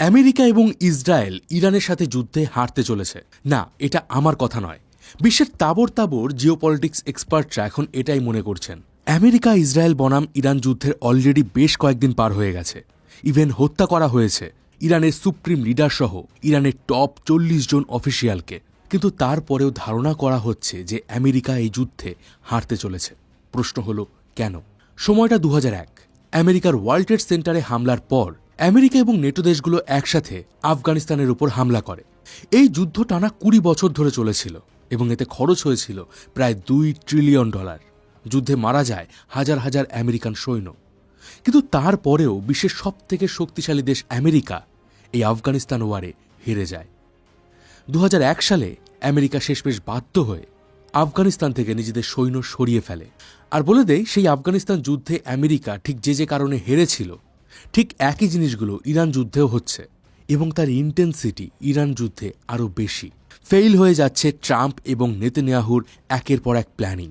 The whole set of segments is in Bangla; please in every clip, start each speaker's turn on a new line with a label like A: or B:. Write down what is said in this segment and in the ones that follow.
A: আমেরিকা এবং ইসরায়েল ইরানের সাথে যুদ্ধে হারতে চলেছে না, এটা আমার কথা নয়। বিশ্বের তাবর তাবর জিওপলিটিক্স এক্সপার্টরা এখন এটাই মনে করছেন। আমেরিকা ইসরায়েল বনাম ইরান যুদ্ধের অলরেডি বেশ কয়েকদিন পার হয়ে গেছে। ইভেন হত্যা করা হয়েছে ইরানের সুপ্রিম লিডার সহ ইরানের টপ 40 জন অফিসিয়ালকে। কিন্তু তারপরেও ধারণা করা হচ্ছে যে আমেরিকা এই যুদ্ধে হারতে চলেছে। প্রশ্ন হলো কেন? সময়টা 2001। আমেরিকার ওয়ার্ল্ড ট্রেড সেন্টারে হামলার পর আমেরিকা এবং নেটো দেশগুলো একসাথে আফগানিস্তানের উপর হামলা করে। এই যুদ্ধ টানা 20 বছর ধরে চলেছিল এবং এতে খরচ হয়েছিল প্রায় $2 ট্রিলিয়ন। যুদ্ধে মারা যায় হাজার হাজার আমেরিকান সৈন্য। কিন্তু তারপরেও বিশ্বের সবথেকে শক্তিশালী দেশ আমেরিকা এই আফগানিস্তান ওয়ারে হেরে যায়। 2001 সালে আমেরিকা শেষমেশ বাধ্য হয়ে আফগানিস্তান থেকে নিজেদের সৈন্য সরিয়ে ফেলে। আর বলে দেয়, সেই আফগানিস্তান যুদ্ধে আমেরিকা ঠিক যে কারণে হেরেছিল, ঠিক একই জিনিসগুলো ইরান যুদ্ধেও হচ্ছে এবং তার ইন্টেন্সিটি ইরান যুদ্ধে আরও বেশি। ফেইল হয়ে যাচ্ছে ট্রাম্প এবং নেতানিয়াহুর একের পর এক প্ল্যানিং।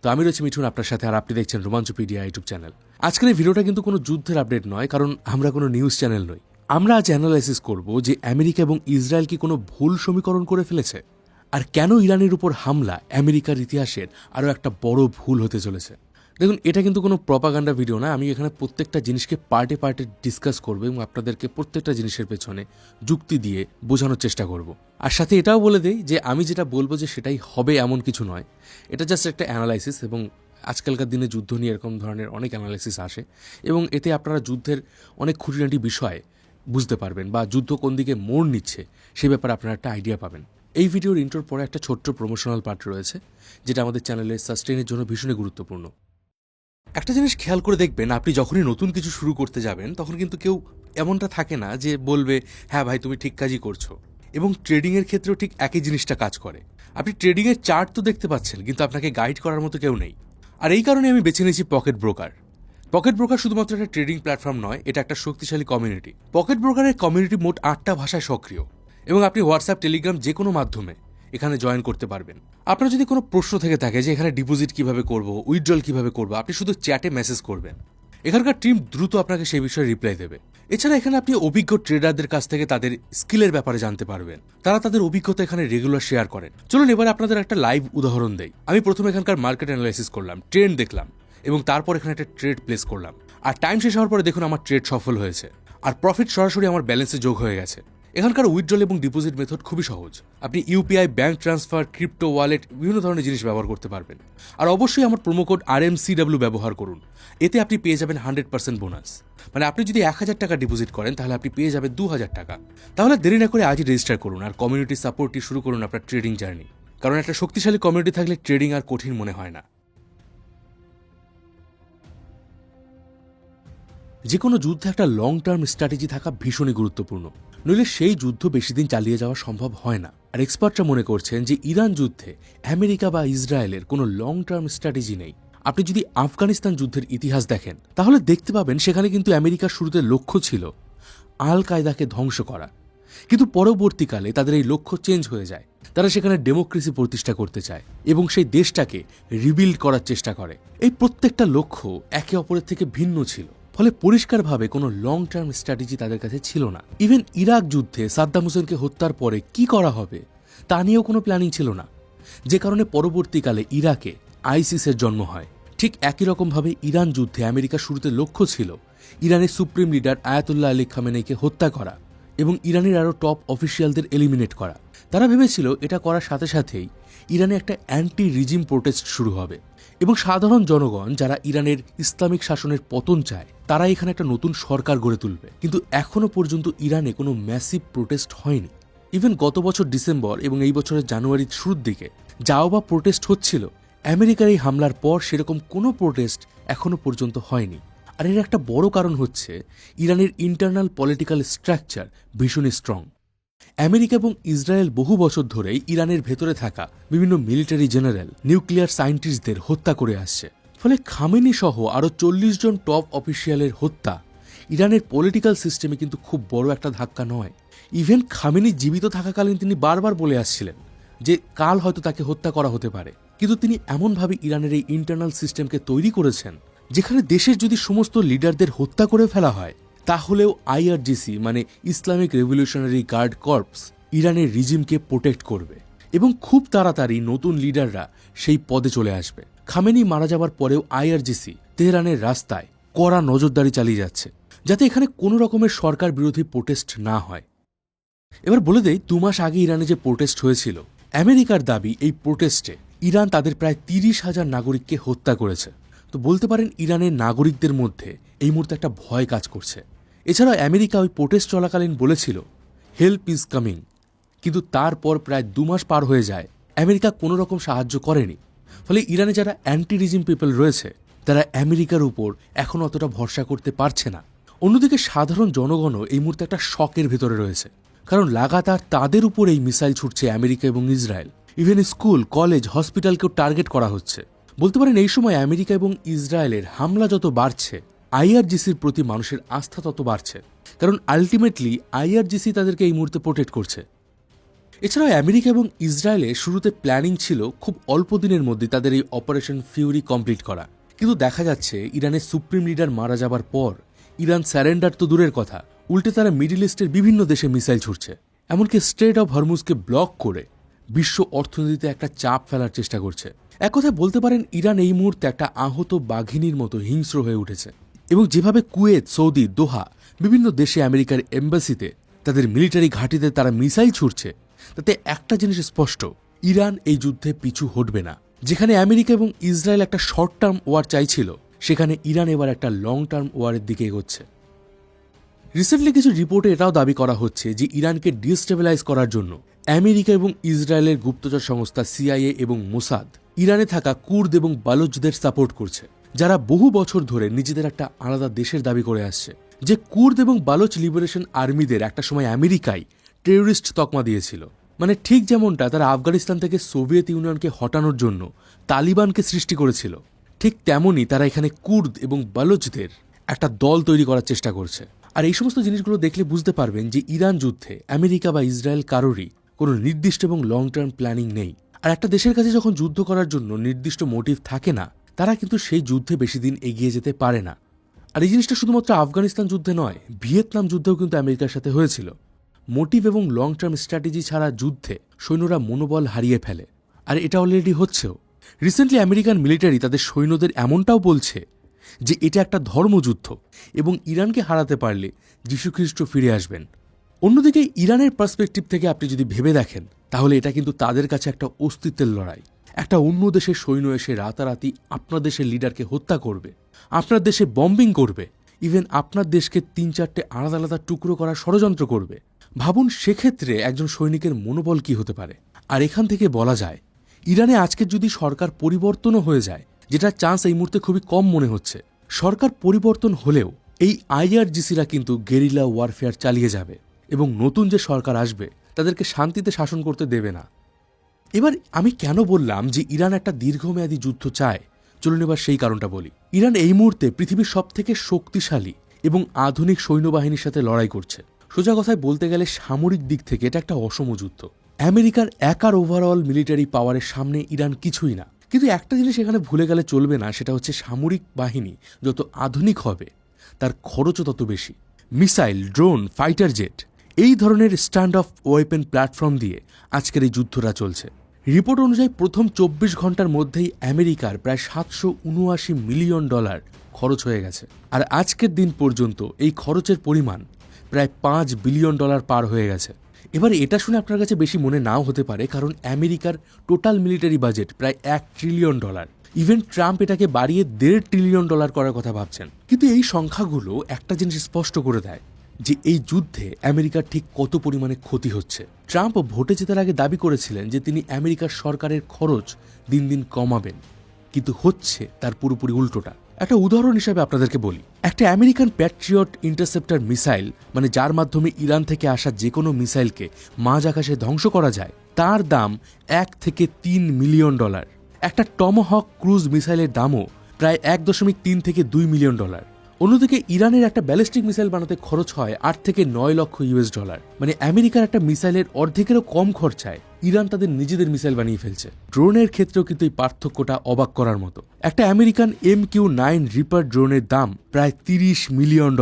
A: তো আমি রয়েছি মিঠুন আপনার সাথে, আর আপনি দেখছেন রোমাঞ্চপিডিয়া ইউটিউব চ্যানেল। আজকের এই ভিডিওটা কিন্তু কোনো যুদ্ধের আপডেট নয়, কারণ আমরা কোনো নিউজ চ্যানেল নই। আমরা আজ অ্যানালাইসিস করব যে আমেরিকা এবং ইসরায়েল কি কোনো ভুল সমীকরণ করে ফেলেছে, আর কেন ইরানের উপর হামলা আমেরিকার ইতিহাসের আরও একটা বড় ভুল হতে চলেছে। দেখুন, এটা কিন্তু কোনো প্রপাগান্ডা ভিডিও না। আমি এখানে প্রত্যেকটা জিনিসকে পার্টে পার্টে ডিসকাস করবো এবং আপনাদেরকে প্রত্যেকটা জিনিসের পেছনে যুক্তি দিয়ে বোঝানোর চেষ্টা করব। আর সাথে এটাও বলে দেই যে আমি যেটা বলবো যে সেটাই হবে এমন কিছু নয়। এটা জাস্ট একটা অ্যানালাইসিস, এবং আজকালকার দিনে যুদ্ধ নিয়ে এরকম ধরনের অনেক অ্যানালাইসিস আসে এবং এতে আপনারা যুদ্ধের অনেক খুঁটিনাটি বিষয় বুঝতে পারবেন, বা যুদ্ধ কোন দিকে মোড় নিচ্ছে সে ব্যাপারে আপনারা একটা আইডিয়া পাবেন। এই ভিডিওর ইন্ট্রোর পরে একটা ছোট্ট প্রমোশনাল পার্ট রয়েছে, যেটা আমাদের চ্যানেলের সাস্টেইনের জন্য ভীষণই গুরুত্বপূর্ণ। একটা জিনিস খেয়াল করে দেখবেন, আপনি যখনই নতুন কিছু শুরু করতে যাবেন তখন কিন্তু কেউ এমনটা থাকে না যে বলবে হ্যাঁ ভাই তুমি ঠিক কাজই করছো। এবং ট্রেডিংয়ের ক্ষেত্রেও ঠিক একই জিনিসটা কাজ করে। আপনি ট্রেডিংয়ের চার্ট তো দেখতে পাচ্ছেন, কিন্তু আপনাকে গাইড করার মতো কেউ নেই। আর এই কারণে আমি বেছে নিয়েছি পকেট ব্রোকার। পকেট ব্রোকার শুধুমাত্র একটা ট্রেডিং প্ল্যাটফর্ম নয়, এটা একটা শক্তিশালী কমিউনিটি। পকেট ব্রোকারের কমিউনিটি মোট 8টা ভাষায় সক্রিয়, এবং আপনি হোয়াটসঅ্যাপ, টেলিগ্রাম যে কোনো মাধ্যমে এখানে জয়েন করতে পারবেন। আপনার যদি কোনো প্রশ্ন থেকে থাকে যে এখানে ডিপোজিট কিভাবে করব, উইথড্রল কিভাবে করব, আপনি শুধু চ্যাটে মেসেজ করবেন। এখানকার টিম দ্রুত আপনাকে সেই বিষয়ে রিপ্লাই দেবে। এছাড়া এখানে আপনি অভিজ্ঞ ট্রেডারদের কাছ থেকে তাদের স্কিলের ব্যাপারে জানতে পারবেন। তারা তাদের অভিজ্ঞতা এখানে রেগুলার শেয়ার করেন। চলুন এবার আপনাদের একটা লাইভ উদাহরণ দেই। আমি প্রথমে এখানকার মার্কেট অ্যানালাইসিস করলাম, ট্রেন্ড দেখলাম, এবং তারপর এখানে একটা ট্রেড প্লেস করলাম। আর টাইম শেষ হওয়ার পরে দেখুন আমার ট্রেড সফল হয়েছে, আর প্রফিট সরাসরি আমার ব্যালেন্সে যোগ হয়ে গেছে। এখানকার উইথড্রল এবং ডিপোজিট মেথড খুবই সহজ। আপনি UPI, bank transfer, crypto wallet, বিভিন্ন ধরনের জিনিস ব্যবহার করতে পারবেন। আর অবশ্যই আমার প্রোমো কোড RMCW ব্যবহার করুন। এতে আপনি পেয়ে যাবেন 100% বোনাস। মানে আপনি যদি 1000 টাকা ডিপোজিট করেন তাহলে আপনি পেয়ে যাবেন 2000 টাকা। তাহলে দেরি না করে আজই রেজিস্টার করুন আর কমিউনিটি সাপোর্টটি শুরু করুন আপনার ট্রেডিং জার্নি। কারণ একটা শক্তিশালী কমিউনিটি থাকলে ট্রেডিং আর কঠিন মনে হয় না। যে কোনো যুদ্ধে একটা লং টার্ম স্ট্র্যাটেজি থাকা ভীষণই গুরুত্বপূর্ণ, নইলে সেই যুদ্ধ বেশি দিন চালিয়ে যাওয়া সম্ভব হয় না। আর এক্সপার্টরা মনে করছেন যে ইরান যুদ্ধে আমেরিকা বা ইসরায়েলের কোনো লং টার্ম স্ট্র্যাটেজি নেই। আপনি যদি আফগানিস্তান যুদ্ধের ইতিহাস দেখেন তাহলে দেখতে পাবেন সেখানে কিন্তু আমেরিকার শুরুতে লক্ষ্য ছিল আল কায়দাকে ধ্বংস করা, কিন্তু পরবর্তীকালে তাদের এই লক্ষ্য চেঞ্জ হয়ে যায়। তারা সেখানে ডেমোক্রেসি প্রতিষ্ঠা করতে চায় এবং সেই দেশটাকে রিবিল্ড করার চেষ্টা করে। এই প্রত্যেকটা লক্ষ্য একে অপরের থেকে ভিন্ন ছিল, ফলে পরিষ্কারভাবে কোনো লং টার্ম স্ট্র্যাটেজি তাদের কাছে ছিল না। ইভেন ইরাক যুদ্ধে সাদ্দাম হোসেনকে হত্যার পরে কি করা হবে তা নিয়েও কোনো প্ল্যানিং ছিল না, যে কারণে পরবর্তীকালে ইরাকে আইসিসের জন্ম হয়। ঠিক একই রকমভাবে ইরান যুদ্ধে আমেরিকার শুরুতে লক্ষ্য ছিল ইরানের সুপ্রিম লিডার আয়াতুল্লাহ আলী খামেনেইকে হত্যা করা এবং ইরানের আরও টপ অফিসিয়ালদের এলিমিনেট করা। তারা ভেবেছিল এটা করার সাথে সাথেই ইরানে একটা অ্যান্টি রিজিম প্রোটেস্ট শুরু হবে এবং সাধারণ জনগণ যারা ইরানের ইসলামিক শাসনের পতন চায় তারা এখানে একটা নতুন সরকার গড়ে তুলবে। কিন্তু এখনো পর্যন্ত ইরানে কোনো ম্যাসিভ প্রোটেস্ট হয়নি। ইভেন গত বছর ডিসেম্বর এবং এই বছরের জানুয়ারির শুরুর দিকে যাও বা প্রোটেস্ট হচ্ছিল, আমেরিকার এই হামলার পর সেরকম কোনো প্রোটেস্ট এখনো পর্যন্ত হয়নি। আর এর একটা বড় কারণ হচ্ছে ইরানের ইন্টারনাল পলিটিক্যাল স্ট্রাকচার ভীষণই স্ট্রং। আমেরিকা এবং ইসরায়েল বহু বছর ধরেই ইরানের ভেতরে থাকা বিভিন্ন মিলিটারি জেনারেল, নিউক্লিয়ার সায়েন্টিস্টদের হত্যা করে আসছে। ফলে খামেনি সহ আরও 40 জন টপ অফিসিয়ালের হত্যা ইরানের পলিটিক্যাল সিস্টেমে কিন্তু খুব বড় একটা ধাক্কা নয়। ইভেন খামেনি জীবিত থাকাকালীন তিনি বারবার বলে আসছিলেন যে কাল হয়তো তাকে হত্যা করা হতে পারে, কিন্তু তিনি এমনভাবে ইরানের এই ইন্টারনাল সিস্টেমকে তৈরি করেছেন যেখানে দেশের যদি সমস্ত লিডারদের হত্যা করে ফেলা হয় তাহলেও আইআরজিসি মানে ইসলামিক রেভলিউশনারি গার্ড কর্পস ইরানের রিজিমকে প্রোটেক্ট করবে এবং খুব তাড়াতাড়ি নতুন লিডাররা সেই পদে চলে আসবে। খামেনি মারা যাওয়ার পরেও আইআরজিসি তেহরানের রাস্তায় কড়া নজরদারি চালিয়ে যাচ্ছে যাতে এখানে কোনো রকমের সরকার বিরোধী প্রোটেস্ট না হয়। এবার বলে দেই, 2 মাস আগে ইরানে যে প্রোটেস্ট হয়েছিল, আমেরিকার দাবি এই প্রোটেস্টে ইরান তাদের প্রায় 30,000 নাগরিককে হত্যা করেছে। তো বলতে পারেন ইরানের নাগরিকদের মধ্যে এই মুহূর্তে একটা ভয় কাজ করছে। এছাড়াও আমেরিকা ওই প্রোটেস্ট চলাকালীন বলেছিল হেল্প ইজ কামিং, কিন্তু তারপর প্রায় 2 মাস পার হয়ে যায়, আমেরিকা কোনো রকম সাহায্য করেনি। ফলে ইরানে যারা অ্যান্টি রিজিম পিপল রয়েছে তারা আমেরিকার উপর এখন অতটা ভরসা করতে পারছে না। অন্যদিকে সাধারণ জনগণও এই মুহূর্তে একটা শকের ভেতরে রয়েছে, কারণ লাগাতার তাদের উপর এই মিসাইল ছুটছে আমেরিকা এবং ইসরায়েল। ইভেন স্কুল, কলেজ, হসপিটালকেও টার্গেট করা হচ্ছে। বলতে পারেন এই সময় আমেরিকা এবং ইসরায়েলের হামলা যত বাড়ছে, আইআরজিসির প্রতি মানুষের আস্থা তত বাড়ছে, কারণ আলটিমেটলি আইআরজিসি তাদেরকে এই মুহূর্তে প্রোটেক্ট করছে। এছাড়াও আমেরিকা এবং ইসরায়েলের শুরুতে প্ল্যানিং ছিল খুব অল্প দিনের মধ্যে তাদের এই অপারেশন ফিউরি কমপ্লিট করা, কিন্তু দেখা যাচ্ছে ইরানের সুপ্রিম লিডার মারা যাবার পর ইরান স্যারেন্ডার তো দূরের কথা, উল্টে তারা মিডল ইস্টের বিভিন্ন দেশে মিসাইল ছুটছে, এমনকি স্ট্রেট অফ হরমুজকে ব্লক করে বিশ্ব অর্থনীতিতে একটা চাপ ফেলার চেষ্টা করছে। এক কথায় বলতে পারেন ইরান এই মুহূর্তে একটা আহত বাঘিনীর মতো হিংস্র হয়ে উঠেছে। এবং যেভাবে কুয়েত, সৌদি, দোহা বিভিন্ন দেশে আমেরিকার এম্বাসিতে তাদের মিলিটারি ঘাঁটিতে তারা মিসাইল ছুটছে, তাতে একটা জিনিস স্পষ্ট, ইরান এই যুদ্ধে পিছু হটবে না। যেখানে আমেরিকা এবং ইসরায়েল একটা শর্ট টার্ম ওয়ার চাইছিল, সেখানে ইরান এবার একটা লং টার্ম ওয়ারের দিকে এগোচ্ছে। রিসেন্টলি কিছু রিপোর্টে এটাও দাবি করা হচ্ছে যে ইরানকে ডিস্টেবিলাইজ করার জন্য আমেরিকা এবং ইসরায়েলের গুপ্তচর সংস্থা সিআইএ এবং মোসাদ ইরানে থাকা কুর্দ এবং বালুচদের সাপোর্ট করছে, যারা বহু বছর ধরে নিজেদের একটা আলাদা দেশের দাবি করে আসছে। যে কুর্দ এবং বালুচ লিবারেশন আর্মিদের একটা সময় আমেরিকায় টেররিস্ট তকমা দিয়েছিল, মানে ঠিক যেমনটা তারা আফগানিস্তান থেকে সোভিয়েত ইউনিয়নকে হটানোর জন্য তালিবানকে সৃষ্টি করেছিল, ঠিক তেমনই তারা এখানে কুর্দ এবং বালুচদের একটা দল তৈরি করার চেষ্টা করছে। আর এই সমস্ত জিনিসগুলো দেখলে বুঝতে পারবেন যে ইরান যুদ্ধে আমেরিকা বা ইসরায়েল কারোরই কোনো নির্দিষ্ট এবং লং টার্ম প্ল্যানিং নেই। আর একটা দেশের কাছে যখন যুদ্ধ করার জন্য নির্দিষ্ট মোটিভ থাকে না, তারা কিন্তু সেই যুদ্ধে বেশি দিন এগিয়ে যেতে পারে না। আর এই জিনিসটা শুধুমাত্র আফগানিস্তান যুদ্ধে নয়, ভিয়েতনাম যুদ্ধেও কিন্তু আমেরিকার সাথে হয়েছিল। মোটিভ এবং লং টার্ম স্ট্র্যাটেজি ছাড়া যুদ্ধে সৈন্যরা মনোবল হারিয়ে ফেলে, আর এটা অলরেডি হচ্ছেও। রিসেন্টলি আমেরিকান মিলিটারি তাদের সৈন্যদের এমনটাও বলছে যে এটা একটা ধর্মযুদ্ধ এবং ইরানকে হারাতে পারলে যীশুখ্রিস্ট ফিরে আসবেন। অন্যদিকে ইরানের পার্সপেক্টিভ থেকে আপনি যদি ভেবে দেখেন, তাহলে এটা কিন্তু তাদের কাছে একটা অস্তিত্বের লড়াই। একটা অন্য দেশের সৈন্য এসে রাতারাতি আপনার দেশের লিডারকে হত্যা করবে, আপনার দেশে বম্বিং করবে, ইভেন আপনার দেশকে 3-4টে আলাদা আলাদা টুকরো করার ষড়যন্ত্র করবে। ভাবুন সেক্ষেত্রে একজন সৈনিকের মনোবল কি হতে পারে। আর এখান থেকে বলা যায়, ইরানে আজকে যদি সরকার পরিবর্তনও হয়ে যায়, যেটা চান্স এই মুহূর্তে খুবই কম মনে হচ্ছে, সরকার পরিবর্তন হলেও এই আইআরজিসিরা কিন্তু গেরিলা ওয়ারফেয়ার চালিয়ে যাবে এবং নতুন যে সরকার আসবে তাদেরকে শান্তিতে শাসন করতে দেবে না। এবার আমি কেন বললাম যে ইরান একটা দীর্ঘমেয়াদী যুদ্ধ চায়, চলুন এবার সেই কারণটা বলি। ইরান এই মুহূর্তে পৃথিবীর সবথেকে শক্তিশালী এবং আধুনিক সৈন্যবাহিনীর সাথে লড়াই করছে। সোজা কথায় বলতে গেলে সামরিক দিক থেকে এটা একটা অসম যুদ্ধ। আমেরিকার একার ওভারঅল মিলিটারি পাওয়ারের সামনে ইরান কিছুই না। কিন্তু একটা জিনিস এখানে ভুলে গেলে চলবে না, সেটা হচ্ছে সামরিক বাহিনী যত আধুনিক হবে তার খরচও তত বেশি। মিসাইল, ড্রোন, ফাইটার জেট, এই ধরনের স্ট্যান্ড অফ ওয়েপেন প্ল্যাটফর্ম দিয়ে আজকের এই যুদ্ধটা চলছে। রিপোর্ট অনুযায়ী প্রথম 24 ঘন্টার মধ্যেই আমেরিকার প্রায় $779 মিলিয়ন খরচ হয়ে গেছে। আর আজকের দিন পর্যন্ত এই খরচের পরিমাণ প্রায় $5 বিলিয়ন পার হয়ে গেছে। এবার এটা শুনে আপনার কাছে বেশি মনে নাও হতে পারে, কারণ আমেরিকার টোটাল মিলিটারি বাজেট প্রায় $1 ট্রিলিয়ন। ইভেন ট্রাম্প এটাকে বাড়িয়ে $1.5 ট্রিলিয়ন করার কথা ভাবছেন। কিন্তু এই সংখ্যাগুলো একটা জিনিস স্পষ্ট করে দেয় যে এই যুদ্ধে আমেরিকার ঠিক কত পরিমাণে ক্ষতি হচ্ছে। ট্রাম্প ভোটে জেতার আগে দাবি করেছিলেন যে তিনি আমেরিকার সরকারের খরচ দিন দিন কমাবেন, কিন্তু হচ্ছে তার পুরোপুরি উল্টোটা। একটা উদাহরণ হিসাবে আপনাদেরকে বলি, একটা আমেরিকান প্যাট্রিয়ট ইন্টারসেপ্টর মিসাইল, মানে যার মাধ্যমে ইরান থেকে আসা যে কোনো মিসাইলকে মাঝ আকাশে ধ্বংস করা যায়, তার দাম $1 থেকে $3 মিলিয়ন। একটা টমহক ক্রুজ মিসাইলের দামও প্রায় $1.3 থেকে $2 মিলিয়ন। অন্যদিকে ইরানের একটা ব্যালিস্টিক মিসাইল বানাতে খরচ হয় $8 থেকে $9 লক্ষ। মানে আমেরিকার একটা মিসাইলের অর্ধেকেরও কম খরচায় ইরান তাদের নিজেদের মিসাইল বানিয়ে ফেলছে। ড্রোনের ক্ষেত্রেও কিন্তু এই পার্থক্যটা অবাক করার মতো। একটা আমেরিকান MQ-9 রিপার ড্রোনের দাম প্রায় $30 মিলিয়ন।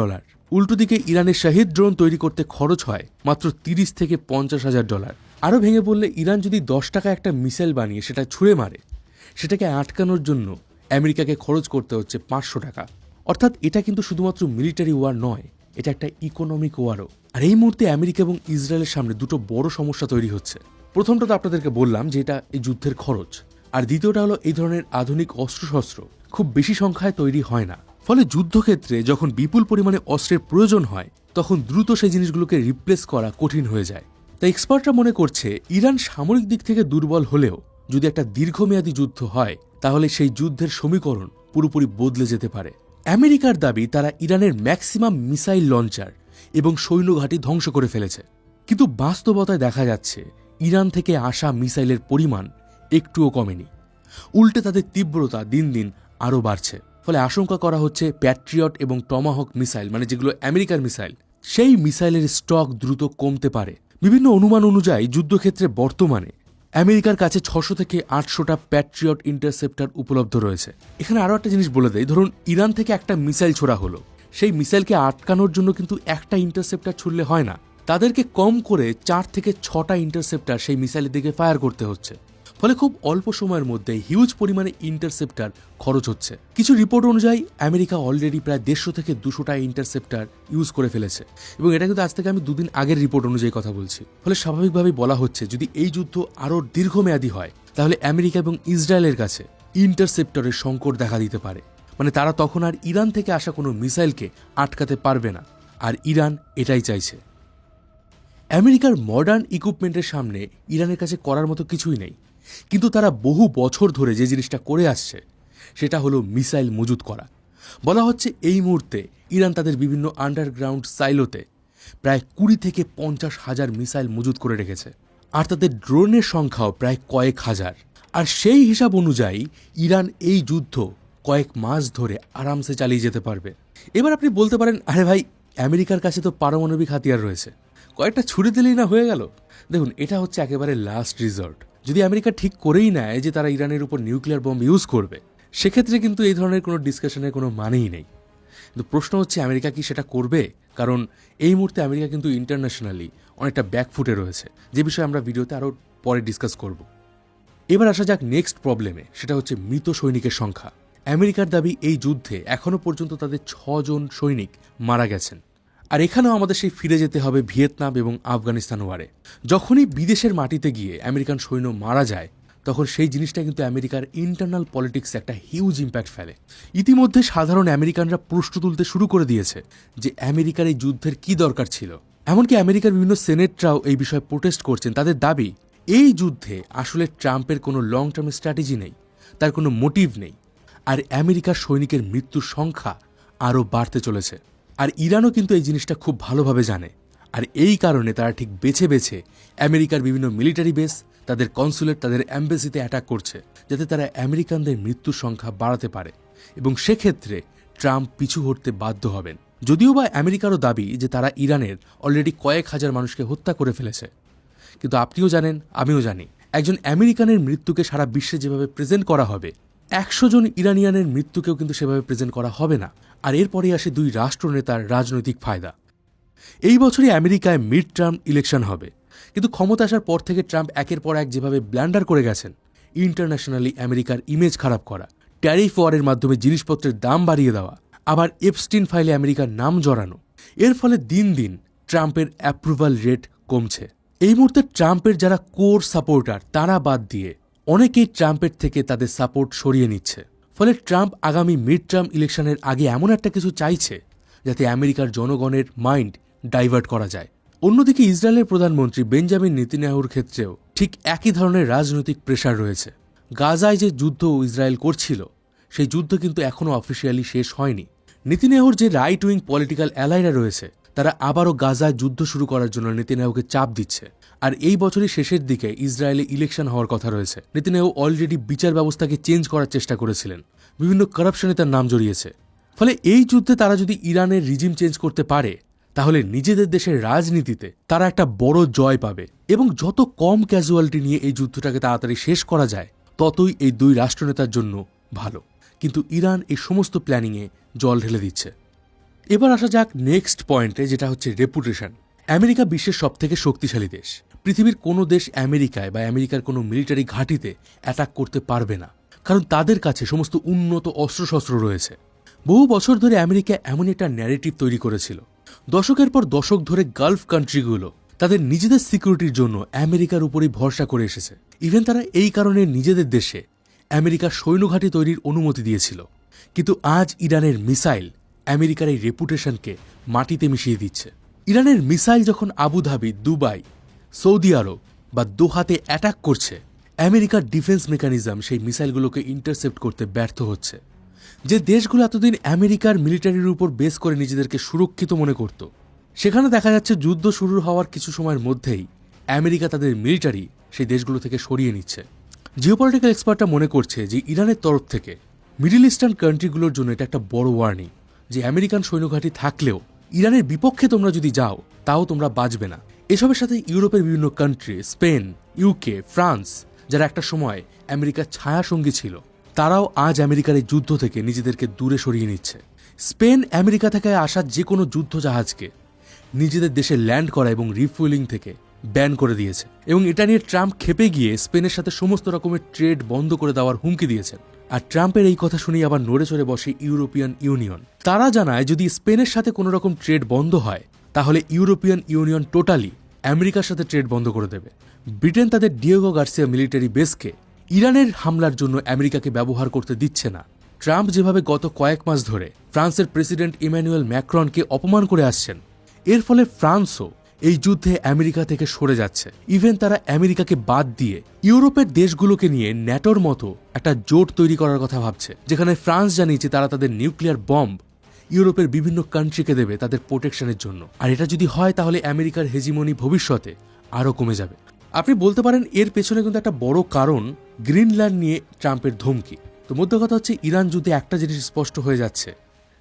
A: উল্টো দিকে ইরানের শাহিদ ড্রোন তৈরি করতে খরচ হয় মাত্র 30 থেকে $50,000। আরও ভেঙে বললে ইরান যদি 10 টাকা একটা মিসাইল বানিয়ে সেটা ছুঁড়ে মারে, সেটাকে আটকানোর জন্য আমেরিকাকে খরচ করতে হচ্ছে 500 টাকা। অর্থাৎ এটা কিন্তু শুধুমাত্র মিলিটারি ওয়ার নয়, এটা একটা ইকোনমিক ওয়ারও। আর এই মুহূর্তে আমেরিকা এবং ইসরায়েলের সামনে দুটো বড় সমস্যা তৈরি হচ্ছে। প্রথমটা তো আপনাদেরকে বললাম যে এটা এই যুদ্ধের খরচ, আর দ্বিতীয়টা হলো এই ধরনের আধুনিক অস্ত্রশস্ত্র খুব বেশি সংখ্যায় তৈরি হয় না। ফলে যুদ্ধক্ষেত্রে যখন বিপুল পরিমাণে অস্ত্রের প্রয়োজন হয়, তখন দ্রুত সেই জিনিসগুলোকে রিপ্লেস করা কঠিন হয়ে যায়। তাই এক্সপার্টরা মনে করছে ইরান সামরিক দিক থেকে দুর্বল হলেও যদি একটা দীর্ঘমেয়াদী যুদ্ধ হয়, তাহলে সেই যুদ্ধের সমীকরণ পুরোপুরি বদলে যেতে পারে। আমেরিকার দাবি তারা ইরানের ম্যাক্সিমাম মিসাইল লঞ্চার এবং সৈন্যঘাঁটি ধ্বংস করে ফেলেছে, কিন্তু বাস্তবতায় দেখা যাচ্ছে ইরান থেকে আসা মিসাইলের পরিমাণ একটুও কমেনি, উল্টে তাদের তীব্রতা দিন দিন আরও বাড়ছে। ফলে আশঙ্কা করা হচ্ছে প্যাট্রিয়ট এবং টমাহক মিসাইল, মানে যেগুলো আমেরিকার মিসাইল, সেই মিসাইলের স্টক দ্রুত কমতে পারে। বিভিন্ন অনুমান অনুযায়ী যুদ্ধক্ষেত্রে বর্তমানে আমেরিকার কাছে 600 থেকে 800টা প্যাট্রিয়ট ইন্টারসেপ্টার উপলব্ধ রয়েছে। এখানে আরও একটা জিনিস বলে দেয়, ধরুন ইরান থেকে একটা মিসাইল ছোড়া হলো, সেই মিসাইলকে আটকানোর জন্য কিন্তু একটা ইন্টারসেপ্টার ছুড়লে হয় না, তাদেরকে কম করে 4 থেকে 6টা ইন্টারসেপ্টার সেই মিসাইলের দিকে ফায়ার করতে হচ্ছে। ফলে খুব অল্প সময়ের মধ্যে হিউজ পরিমাণে ইন্টারসেপ্টার খরচ হচ্ছে। কিছু রিপোর্ট অনুযায়ী আমেরিকা অলরেডি প্রায় 150 থেকে 200টা ইন্টারসেপ্টার ইউজ করে ফেলেছে, এবং এটা কিন্তু আজ থেকে আমি 2 দিন আগের রিপোর্ট অনুযায়ী কথা বলছি। ফলে স্বাভাবিকভাবেই বলা হচ্ছে যদি এই যুদ্ধ আরও দীর্ঘমেয়াদী হয়, তাহলে আমেরিকা এবং ইসরায়েলের কাছে ইন্টারসেপ্টরের সংকট দেখা দিতে পারে। মানে তারা তখন আর ইরান থেকে আসা কোনো মিসাইলকে আটকাতে পারবে না, আর ইরান এটাই চাইছে। আমেরিকার মডার্ন ইকুইপমেন্টের সামনে ইরানের কাছে করার মতো কিছুই নেই, কিন্তু তারা বহু বছর ধরে যে জিনিসটা করে আসছে সেটা হলো মিসাইল মজুত করা। বলা হচ্ছে এই মুহূর্তে ইরান তাদের বিভিন্ন আন্ডারগ্রাউন্ড সাইলোতে প্রায় 20 থেকে 50 হাজার মিসাইল মজুত করে রেখেছে, আর তাদের ড্রোনের সংখ্যাও প্রায় কয়েক হাজার। আর সেই হিসাব অনুযায়ী ইরান এই যুদ্ধ কয়েক মাস ধরে আরামসে চালিয়ে যেতে পারবে। এবার আপনি বলতে পারেন, আরে ভাই, আমেরিকার কাছে তো পারমাণবিক হাতিয়ার রয়েছে, কয়েকটা ছুড়ে দিলেই না হয়ে গেল। দেখুন, এটা হচ্ছে একেবারে লাস্ট রিসর্ট। যদি আমেরিকা ঠিক করেই নেয় যে তারা ইরানের উপর নিউক্লিয়ার বম্ব ইউজ করবে, সেক্ষেত্রে কিন্তু এই ধরনের কোনো ডিসকাশনের কোনো মানেই নেই। কিন্তু প্রশ্ন হচ্ছে আমেরিকা কি সেটা করবে? কারণ এই মুহূর্তে আমেরিকা কিন্তু ইন্টারন্যাশনালি অনেকটা ব্যাকফুটে রয়েছে, যে বিষয়ে আমরা ভিডিওতে আরও পরে ডিসকাস করব। এবার আসা যাক নেক্সট প্রবলেমে, সেটা হচ্ছে মৃত সৈনিকের সংখ্যা। আমেরিকার দাবি এই যুদ্ধে এখনও পর্যন্ত তাদের 6 জন সৈনিক মারা গেছেন। আর এখানেও আমাদের সেই ফিরে যেতে হবে ভিয়েতনাম এবং আফগানিস্তান ওয়ারে। যখনই বিদেশের মাটিতে গিয়ে আমেরিকান সৈন্য মারা যায়, তখন সেই জিনিসটা কিন্তু আমেরিকার ইন্টারনাল পলিটিক্সে একটা হিউজ ইম্প্যাক্ট ফেলে। ইতিমধ্যে সাধারণ আমেরিকানরা প্রশ্ন তুলতে শুরু করে দিয়েছে যে আমেরিকার এই যুদ্ধের কি দরকার ছিল। এমনকি আমেরিকার বিভিন্ন সেনেটরাও এই বিষয়ে প্রোটেস্ট করছেন। তাদের দাবি এই যুদ্ধে আসলে ট্রাম্পের কোনো লং টার্ম স্ট্র্যাটেজি নেই, তার কোনো মোটিভ নেই, আর আমেরিকার সৈনিকের মৃত্যুর সংখ্যা আরও বাড়তে চলেছে। আর ইরানও কিন্তু এই জিনিসটা খুব ভালোভাবে জানে, আর এই কারণে তারা ঠিক বেছে বেছে আমেরিকার বিভিন্ন মিলিটারি বেস, তাদের কনসুলেট, তাদের অ্যাম্বাসিতে অ্যাটাক করছে, যাতে তারা আমেরিকানদের মৃত্যুর সংখ্যা বাড়াতে পারে, এবং সেক্ষেত্রে ট্রাম্প পিছু হটতে বাধ্য হবেন। যদিও বা আমেরিকারও দাবি যে তারা ইরানের অলরেডি কয়েক হাজার মানুষকে হত্যা করে ফেলেছে, কিন্তু আপনিও জানেন, আমিও জানি, একজন আমেরিকানের মৃত্যুকে সারা বিশ্বে যেভাবে প্রেজেন্ট করা হবে, 100 জন ইরানিয়ানের মৃত্যুকেও কিন্তু সেভাবে প্রেজেন্ট করা হবে না। আর এরপরে আসে 2 রাষ্ট্রনেতার রাজনৈতিক ফায়দা। এই বছরই আমেরিকায় মিড টার্ম ইলেকশন হবে, কিন্তু ক্ষমতা আসার পর থেকে ট্রাম্প একের পর এক যেভাবে ব্ল্যান্ডার করে গেছেন, ইন্টারন্যাশনালি আমেরিকার ইমেজ খারাপ করা, ট্যারিফ ওয়ারের মাধ্যমে জিনিসপত্রের দাম বাড়িয়ে দেওয়া, আবার এপস্টিন ফাইলে আমেরিকার নাম জড়ানো, এর ফলে দিন দিন ট্রাম্পের অ্যাপ্রুভাল রেট কমছে। এই মুহূর্তে ট্রাম্পের যারা কোর সাপোর্টার, তারা বাদ দিয়ে অনেকেই ট্রাম্পের থেকে তাদের সাপোর্ট সরিয়ে নিচ্ছে। ফলে ট্রাম্প আগামী মিড টার্ম ইলেকশনের আগে এমন একটা কিছু চাইছে যাতে আমেরিকার জনগণের মাইন্ড ডাইভার্ট করা যায়। অন্যদিকে ইসরায়েলের প্রধানমন্ত্রী বেঞ্জামিন নেতানিয়াহুর ক্ষেত্রেও ঠিক একই ধরনের রাজনৈতিক প্রেশার রয়েছে। গাজায় যে যুদ্ধ ইসরায়েল করছিল, সেই যুদ্ধ কিন্তু এখনও অফিসিয়ালি শেষ হয়নি। নেতানিয়াহুর যে রাইট উইং পলিটিক্যাল অ্যালাইরা রয়েছে, তারা আবারও গাজায় যুদ্ধ শুরু করার জন্য নেতানিয়াহুকে চাপ দিচ্ছে। আর এই বছরের শেষের দিকে ইসরায়েলে ইলেকশন হওয়ার কথা রয়েছে। নেতানিয়াহু অলরেডি বিচার ব্যবস্থাকে চেঞ্জ করার চেষ্টা করেছিলেন, বিভিন্ন কারাপশনে তার নাম জড়িয়েছে। ফলে এই যুদ্ধে তারা যদি ইরানের রিজিম চেঞ্জ করতে পারে, তাহলে নিজেদের দেশের রাজনীতিতে তারা একটা বড় জয় পাবে, এবং যত কম ক্যাজুয়ালিটি নিয়ে এই যুদ্ধটাকে তাড়াতাড়ি শেষ করা যায়, ততই এই 2 রাষ্ট্রনেতার জন্য ভালো। কিন্তু ইরান এই সমস্ত প্ল্যানিংয়ে জল ঢেলে দিচ্ছে। এবার আসা যাক নেক্সট পয়েন্টে, যেটা হচ্ছে রেপুটেশন। আমেরিকা বিশ্বের সবথেকে শক্তিশালী দেশ। পৃথিবীর কোনো দেশ আমেরিকায় বা আমেরিকার কোনো মিলিটারি ঘাঁটিতে অ্যাটাক করতে পারবে না, কারণ তাদের কাছে সমস্ত উন্নত অস্ত্রশস্ত্র রয়েছে। বহু বছর ধরে আমেরিকা এমন একটা ন্যারেটিভ তৈরি করেছিল। দশকের পর দশক ধরে গালফ কান্ট্রিগুলো তাদের নিজেদের সিকিউরিটির জন্য আমেরিকার উপরই ভরসা করে এসেছে। ইভেন তারা এই কারণে নিজেদের দেশে আমেরিকার সৈন্যঘাঁটি তৈরির অনুমতি দিয়েছিল। কিন্তু আজ ইরানের মিসাইল আমেরিকার এই রেপুটেশনকে মাটিতে মিশিয়ে দিচ্ছে। ইরানের মিসাইল যখন আবুধাবি, দুবাই, সৌদি আরব বা দোহাতে অ্যাটাক করছে, আমেরিকার ডিফেন্স মেকানিজম সেই মিসাইলগুলোকে ইন্টারসেপ্ট করতে ব্যর্থ হচ্ছে। যে দেশগুলো এতদিন আমেরিকার মিলিটারির উপর বেস করে নিজেদেরকে সুরক্ষিত মনে করত, সেখানে দেখা যাচ্ছে যুদ্ধ শুরু হওয়ার কিছু সময়ের মধ্যেই আমেরিকা তাদের মিলিটারি সেই দেশগুলো থেকে সরিয়ে নিচ্ছে। জিওপলিটিক্যাল এক্সপার্টরা মনে করছে যে ইরানের তরফ থেকে মিডল ইস্টার্ন কান্ট্রিগুলোর জন্য এটা একটা বড় ওয়ার্নিং, যে আমেরিকান সৈন্যঘাঁটি থাকলেও ইরানের বিপক্ষে তোমরা যদি যাও তাও তোমরা বাঁচবে না। এসবের সাথে ইউরোপের বিভিন্ন কান্ট্রি, স্পেন, ইউকে, ফ্রান্স, যারা একটা সময় আমেরিকার ছায়াসঙ্গী ছিল, তারাও আজ আমেরিকার এই যুদ্ধ থেকে নিজেদেরকে দূরে সরিয়ে নিচ্ছে। স্পেন আমেরিকা থেকে আসা যে কোনো যুদ্ধ জাহাজকে নিজেদের দেশে ল্যান্ড করা এবং রিফুয়েলিং থেকে ব্যান করে দিয়েছে, এবং এটা নিয়ে ট্রাম্প ক্ষেপে গিয়ে স্পেনের সাথে সমস্ত রকমের ট্রেড বন্ধ করে দেওয়ার হুমকি দিয়েছেন। আর ট্রাম্পের এই কথা শুনেই আবার নড়ে চড়ে বসে ইউরোপিয়ান ইউনিয়ন। তারা জানায় যদি স্পেনের সাথে কোনো রকম ট্রেড বন্ধ হয়, তাহলে ইউরোপিয়ান ইউনিয়ন টোটালি আমেরিকার সাথে ট্রেড বন্ধ করে দেবে। ব্রিটেন তাদের ডিয়েগো গার্সিয়া মিলিটারি বেসকে ইরানের হামলার জন্য আমেরিকাকে ব্যবহার করতে দিচ্ছে না। ট্রাম্প যেভাবে গত কয়েক মাস ধরে ফ্রান্সের প্রেসিডেন্ট ইম্যানুয়েল ম্যাক্রনকে অপমান করে আসছেন, এর ফলে ফ্রান্সও এই যুদ্ধে আমেরিকা থেকে সরে যাচ্ছে। ইভেন তারা আমেরিকাকে বাদ দিয়ে ইউরোপের দেশগুলোকে নিয়ে ন্যাটোর মতো একটা জোট তৈরি করার কথা ভাবছে, যেখানে ফ্রান্স জানিয়েছে তারা তাদের নিউক্লিয়ার বম্ব ইউরোপের বিভিন্ন কান্ট্রিকে দেবে তাদের প্রোটেকশনের জন্য। আর এটা যদি হয় তাহলে আমেরিকার হেজিমনি ভবিষ্যতে আরও কমে যাবে। আপনি বলতে পারেন এর পেছনে কিন্তু একটা বড় কারণ গ্রিনল্যান্ড নিয়ে ট্রাম্পের ধমকি। তো মধ্য কথা হচ্ছে, ইরান যুদ্ধে একটা জিনিস স্পষ্ট হয়ে যাচ্ছে,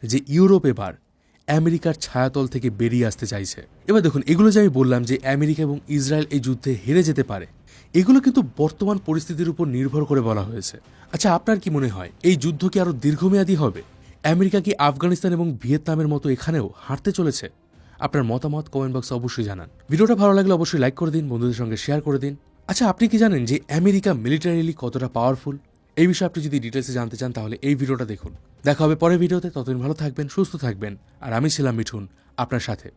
A: যে ইউরোপ এবার আমেরিকার ছায়াতল থেকে বেরিয়ে আসতে চাইছে। এবার দেখুন, এগুলো যে আমি বললাম যে আমেরিকা এবং ইসরায়েল এই যুদ্ধে হেরে যেতে পারে, এগুলো কিন্তু বর্তমান পরিস্থিতির উপর নির্ভর করে বলা হয়েছে। আচ্ছা, আপনার কি মনে হয় এই যুদ্ধ কি আরো দীর্ঘমেয়াদী হবে? আমেরিকা কি আফগানিস্তান এবং ভিয়েতনামের মতো এখানেও হারতে চলেছে? আপনার মতামত কমেন্ট বক্সে অবশ্যই জানান। ভিডিওটা ভালো লাগলে অবশ্যই লাইক করে দিন, বন্ধুদের সঙ্গে শেয়ার করে দিন। আচ্ছা, আপনি কি জানেন যে আমেরিকা মিলিটারিলি কতটা পাওয়ারফুল? এই বিষয়ে আপনি যদি ডিটেলসে জানতে চান তাহলে এই ভিডিওটা দেখুন। দেখা হবে পরের ভিডিওতে। ততদিন ভালো থাকবেন, সুস্থ থাকবেন। আর আমি ছিলাম মিঠুন আপনার সাথে।